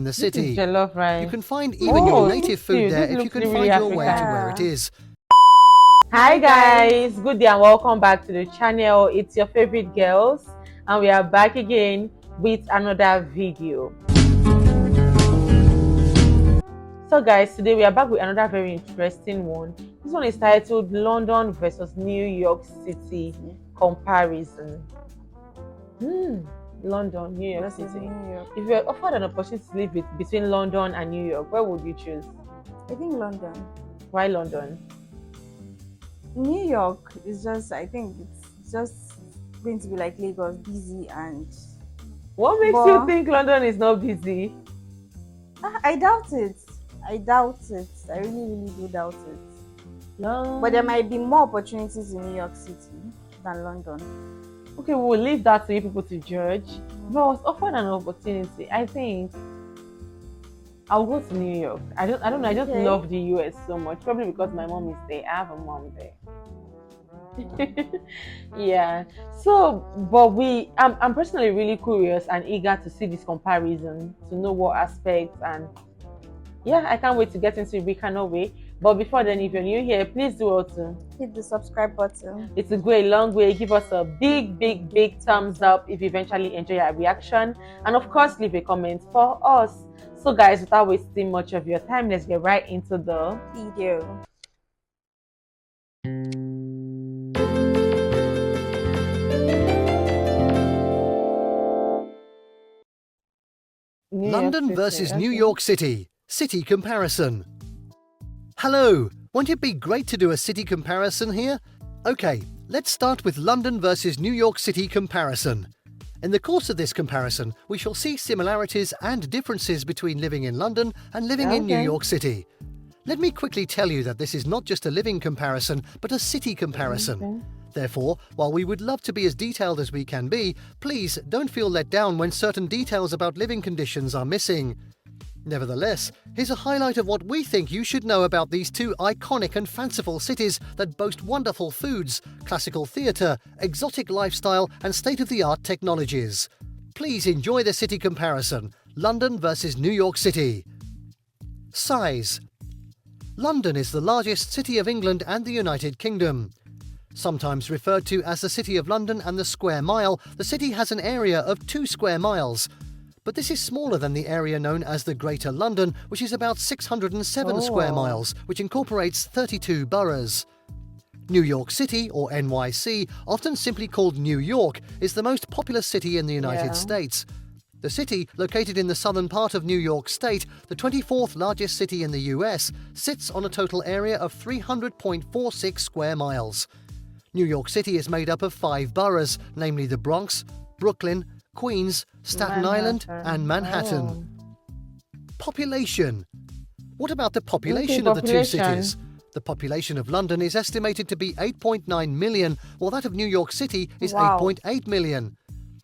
in the This is city. jollof rice. You can find even your native food there this if you looks can really find your way to African. where it is. Hi guys, good day and welcome back to the channel. It's your favorite girls and we are back again with another video. So guys, today we are back with another very interesting one. This one is titled London versus New York City comparison. London, New York City. New York. If you were offered an opportunity to live between London and New York, where would you choose? I think London. Why London? New York is just, I think it's just going to be like Lagos, busy and... What makes you think London is not busy? I doubt it. I doubt it. I really do doubt it. No. But there might be more opportunities in New York City than London. Okay, we'll leave that to you people to judge. If I was offered an opportunity, I think I'll go to New York. I don't know. I just love the US so much. Probably because my mom is there. I have a mom there. Yeah. So, but I'm personally really curious and eager to see this comparison, to know what aspects, and yeah, I can't wait to get into it. We cannot wait. But before then, if you're new here, please do also hit the subscribe button. It will go a long way. Give us a big thumbs up if you eventually enjoy our reaction, and of course leave a comment for us. So guys, without wasting much of your time, let's get right into the video. London versus New York City. City comparison. Hello! Won't it be great to do a city comparison here? Okay, let's start with London versus New York City comparison. In the course of this comparison, we shall see similarities and differences between living in London and living in New York City. Let me quickly tell you that this is not just a living comparison, but a city comparison. Therefore, while we would love to be as detailed as we can be, please don't feel let down when certain details about living conditions are missing. Nevertheless, here's a highlight of what we think you should know about these two iconic and fanciful cities that boast wonderful foods, classical theatre, exotic lifestyle and state-of-the-art technologies. Please enjoy the city comparison, London versus New York City. Size. London is the largest city of England and the United Kingdom. Sometimes referred to as the City of London and the Square Mile, the city has an area of 2 square miles. But this is smaller than the area known as the Greater London, which is about 607 square miles, which incorporates 32 boroughs. New York City, or NYC, often simply called New York, is the most populous city in the United States. The city, located in the southern part of New York State, the 24th largest city in the US, sits on a total area of 300.46 square miles. New York City is made up of 5 boroughs, namely the Bronx, Brooklyn, Queens, Staten Island and Manhattan. Population. What about the population of the two cities? The population of London is estimated to be 8.9 million, while that of New York City is 8.8 million.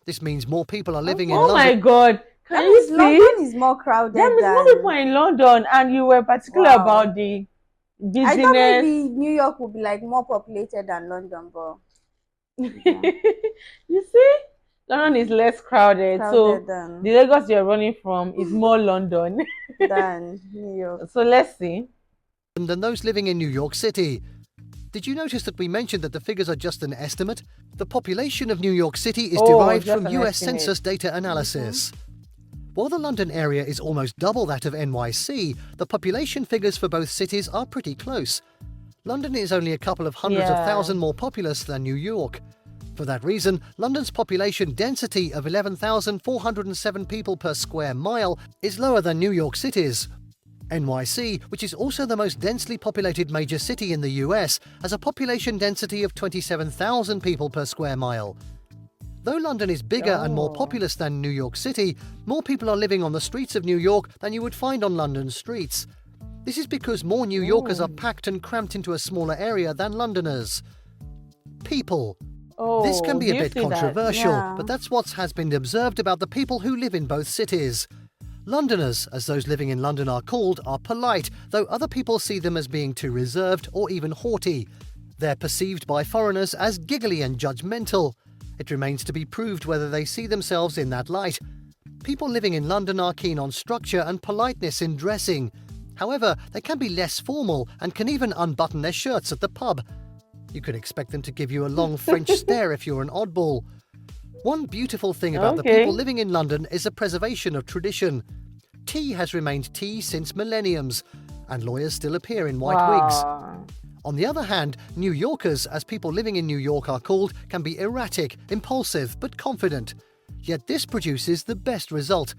This means more people are living in London. Oh my God! Can you see? London is more crowded. There is more people in London, and you were particular about the business. I thought maybe New York would be like more populated than London, but you see? London is less crowded, so the Lagos you're running from is more London than New York. So let's see. Than those living in New York City. Did you notice that we mentioned that the figures are just an estimate? The population of New York City is derived from US Census data analysis. While the London area is almost double that of NYC, the population figures for both cities are pretty close. London is only a couple of hundreds of thousand more populous than New York. For that reason, London's population density of 11,407 people per square mile is lower than New York City's. NYC, which is also the most densely populated major city in the US, has a population density of 27,000 people per square mile. Though London is bigger and more populous than New York City, more people are living on the streets of New York than you would find on London's streets. This is because more New Yorkers are packed and cramped into a smaller area than Londoners. People. This can be a bit controversial, but that's what has been observed about the people who live in both cities. Londoners, as those living in London are called, are polite, though other people see them as being too reserved or even haughty. They're perceived by foreigners as giggly and judgmental. It remains to be proved whether they see themselves in that light. People living in London are keen on structure and politeness in dressing. However, they can be less formal and can even unbutton their shirts at the pub. You could expect them to give you a long French stare if you're an oddball. One beautiful thing about the people living in London is the preservation of tradition. Tea has remained tea since millenniums, and lawyers still appear in white wigs. On the other hand, New Yorkers, as people living in New York are called, can be erratic, impulsive, but confident. Yet this produces the best result.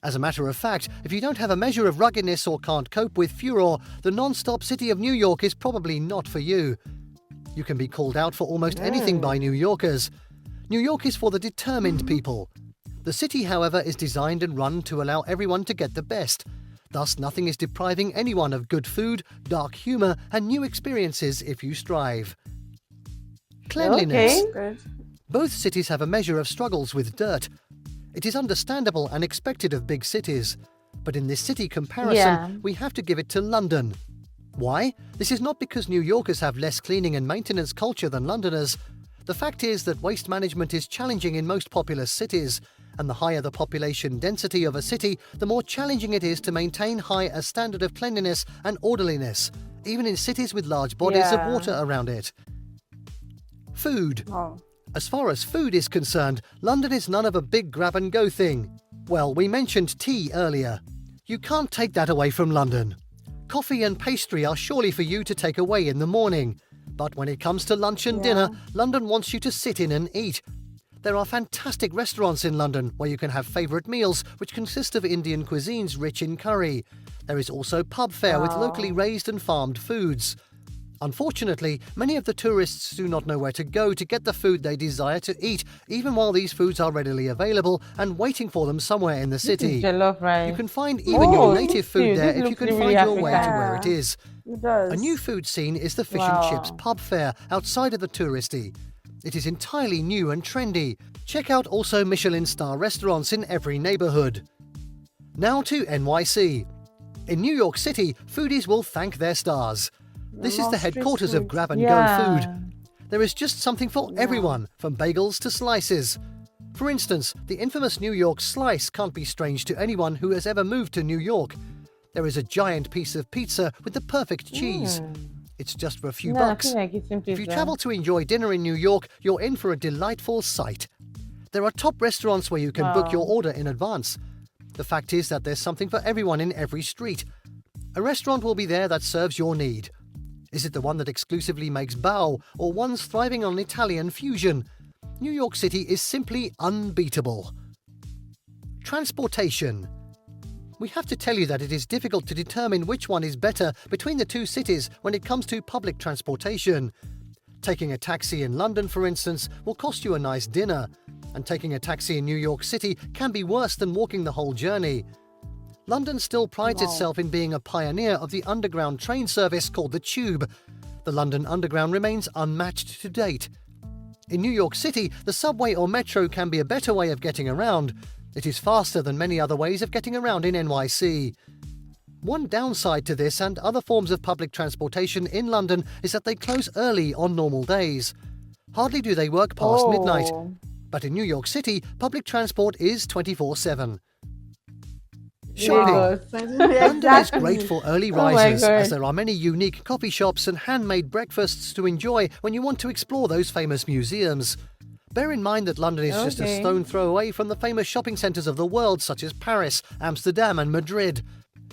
As a matter of fact, if you don't have a measure of ruggedness or can't cope with furor, the non-stop city of New York is probably not for you. You can be called out for almost anything by New Yorkers. New York is for the determined people. The city, however, is designed and run to allow everyone to get the best. Thus, nothing is depriving anyone of good food, dark humour, and new experiences if you strive. Cleanliness. Good. Both cities have a measure of struggles with dirt. It is understandable and expected of big cities. But in this city comparison, we have to give it to London. Why? This is not because New Yorkers have less cleaning and maintenance culture than Londoners. The fact is that waste management is challenging in most populous cities, and the higher the population density of a city, the more challenging it is to maintain high a standard of cleanliness and orderliness, even in cities with large bodies of water around it. Food. Wow. As far as food is concerned, London is none of a big grab-and-go thing. Well, we mentioned tea earlier. You can't take that away from London. Coffee and pastry are surely for you to take away in the morning. But when it comes to lunch and dinner, London wants you to sit in and eat. There are fantastic restaurants in London where you can have favourite meals which consist of Indian cuisines rich in curry. There is also pub fare with locally raised and farmed foods. Unfortunately, many of the tourists do not know where to go to get the food they desire to eat, even while these foods are readily available and waiting for them somewhere in the city. Jollof rice. You can find even your native food there if you can find your way to African. where it is. It does. A new food scene is the fish and chips pub fare outside of the touristy. It is entirely new and trendy. Check out also Michelin star restaurants in every neighbourhood. Now to NYC. In New York City, foodies will thank their stars. This is the headquarters of grab-and-go food. There is just something for everyone, from bagels to slices. For instance, the infamous New York slice can't be strange to anyone who has ever moved to New York. There is a giant piece of pizza with the perfect cheese. It's just for a few bucks. If you travel to enjoy dinner in New York, you're in for a delightful sight. There are top restaurants where you can book your order in advance. The fact is that there's something for everyone in every street. A restaurant will be there that serves your need. Is it the one that exclusively makes bao, or one's thriving on Italian fusion? New York City is simply unbeatable. Transportation. We have to tell you that it is difficult to determine which one is better between the two cities when it comes to public transportation. Taking a taxi in London, for instance, will cost you a nice dinner, and taking a taxi in New York City can be worse than walking the whole journey. London still prides itself in being a pioneer of the underground train service called the Tube. The London Underground remains unmatched to date. In New York City, the subway or metro can be a better way of getting around. It is faster than many other ways of getting around in NYC. One downside to this and other forms of public transportation in London is that they close early on normal days. Hardly do they work past midnight. But in New York City, public transport is 24/7. Shopping. London is great for early risers, as there are many unique coffee shops and handmade breakfasts to enjoy when you want to explore those famous museums. Bear in mind that London is just a stone throw away from the famous shopping centres of the world such as Paris, Amsterdam and Madrid.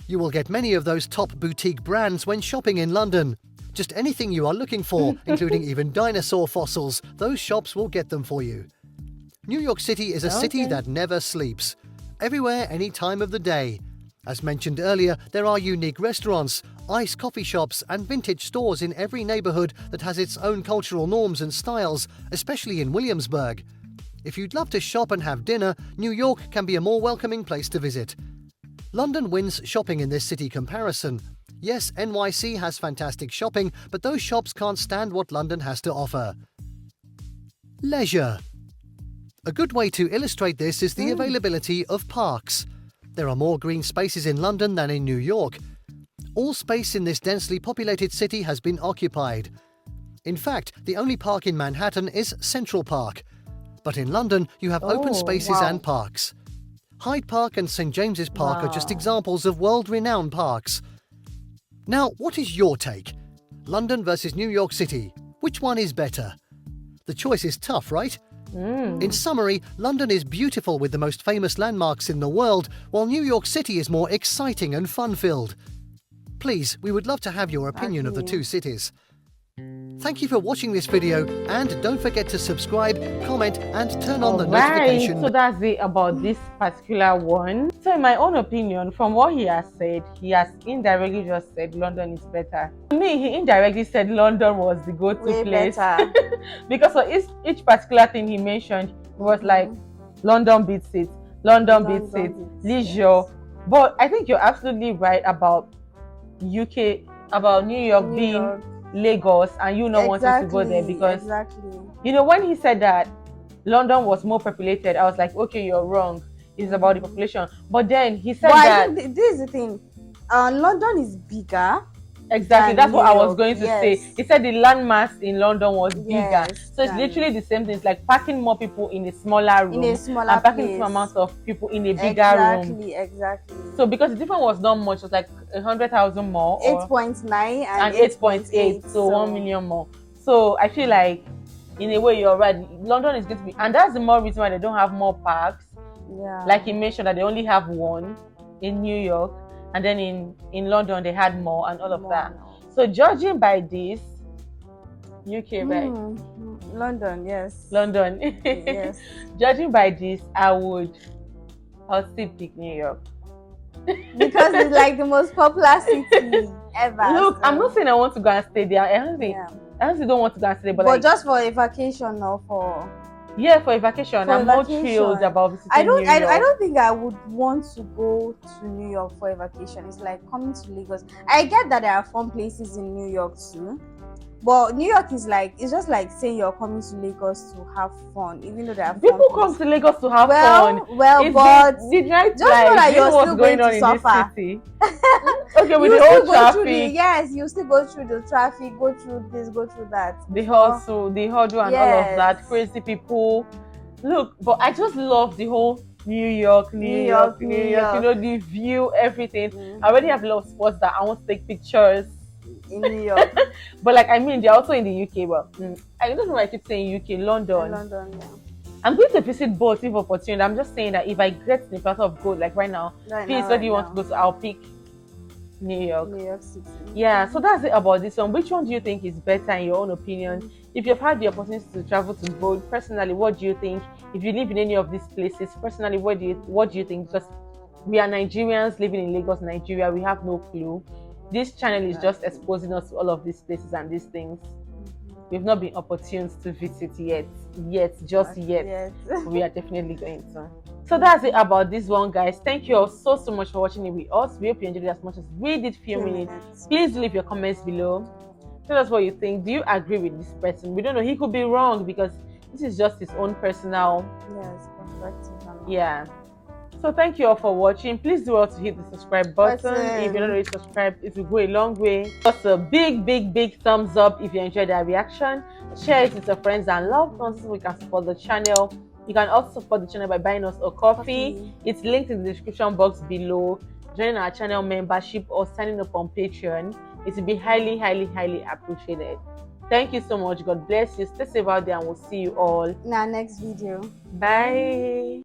You will get many of those top boutique brands when shopping in London. Just anything you are looking for, including even dinosaur fossils, those shops will get them for you. New York City is a city that never sleeps. Everywhere, any time of the day. As mentioned earlier, there are unique restaurants, ice coffee shops and vintage stores in every neighbourhood that has its own cultural norms and styles, especially in Williamsburg. If you'd love to shop and have dinner, New York can be a more welcoming place to visit. London wins shopping in this city comparison. Yes, NYC has fantastic shopping, but those shops can't stand what London has to offer. Leisure. A good way to illustrate this is the availability of parks. There are more green spaces in London than in New York. All space in this densely populated city has been occupied. In fact, the only park in Manhattan is Central Park. But in London, you have open spaces and parks. Hyde Park and St James's Park are just Wow. examples of world-renowned parks. Now, what is your take? London versus New York City. Which one is better? The choice is tough, right? In summary, London is beautiful with the most famous landmarks in the world, while New York City is more exciting and fun-filled. Please, we would love to have your opinion of the two cities. Thank you for watching this video, and don't forget to subscribe, comment, and turn on the notification. So that's it about this particular one. So in my own opinion, from what he has said, he has indirectly just said London is better. To me, he indirectly said London was the go-to Way place. better. Because for each particular thing he mentioned, it was like London beats it, London beats it, leisure. But I think you're absolutely right about UK, about New York New being York. Lagos, and you not wanting to go there because you know, when he said that London was more populated, I was like, okay, you're wrong. It's about the population. But then he said that I think this is the thing. London is bigger. exactly, than that's what New I was York, going to say. yes. He said the landmass in London was bigger. Yes, So it's literally the same thing. It's like packing more people in a smaller room In a smaller and packing place. some amount of people in a bigger room. Exactly. So because the difference was not much, it was like 100,000 more. 8.9 and 8.8, so 1 million more. So I feel like in a way you're right, London is going to be, and that's the more reason why they don't have more parks. Yeah. Like he mentioned that they only have one in New York, and then in London they had more and all of that. So judging by this, UK, right? London, yes. London. Yes. Judging by this, I'll still pick New York. Because it's like the most popular city ever. Look, so. I'm not saying I want to go and stay there. I honestly don't want to go and stay there, but like, just for a vacation or for for a vacation, For I'm a more vacation. thrilled about visiting I don't New York. I don't think I would want to go to New York for a vacation. It's like coming to Lagos. I get that there are fun places in New York too. But New York is like, it's just like saying you're coming to Lagos to have fun, even though there are People fun come to Lagos to have fun. Well, It's but the night just know life, that you know you're what's still going going on to in suffer. this city. Okay, with you the whole still go through traffic, yes, you still go through the traffic, go through this, go through that. the hustle, the hurdle, and all of that. Yes. Crazy people. Look, but I just love the whole New York. You know, the view, everything. I already have a lot of spots that I want to take pictures in New York. But like, I mean, they're also in the UK. But I don't know why I keep saying UK, London. London, yeah. I'm going to visit both if opportunity. I'm just saying that if I get the platter of gold, like right now, please, where do you want to go to? I'll pick New York. New York City. Yeah, so that's it about this one. Which one do you think is better in your own opinion? If you've had the opportunity to travel to both, personally, what do you think? If you live in any of these places, personally, what do you think? Because we are Nigerians living in Lagos, Nigeria. We have no clue. This channel is just exposing us to all of these places and these things. We've not been opportune to visit yet. We are definitely going to. So that's it about this one, guys. Thank you all so much for watching it with us. We hope you enjoyed it as much as we did filming it. Please leave your comments below. Tell us what you think. Do you agree with this person? We don't know. He could be wrong because this is just his own personal perspective. Yeah. So thank you all for watching. Please do also hit the subscribe button. If you're not already subscribed, it will go a long way. Also, big thumbs up if you enjoyed our reaction. Share it with your friends and loved ones so we can support the channel. You can also support the channel by buying us a coffee. It's linked in the description box below. Joining our channel membership or signing up on Patreon. It will be highly appreciated. Thank you so much. God bless you. Stay safe out there and we'll see you all in our next video. Bye.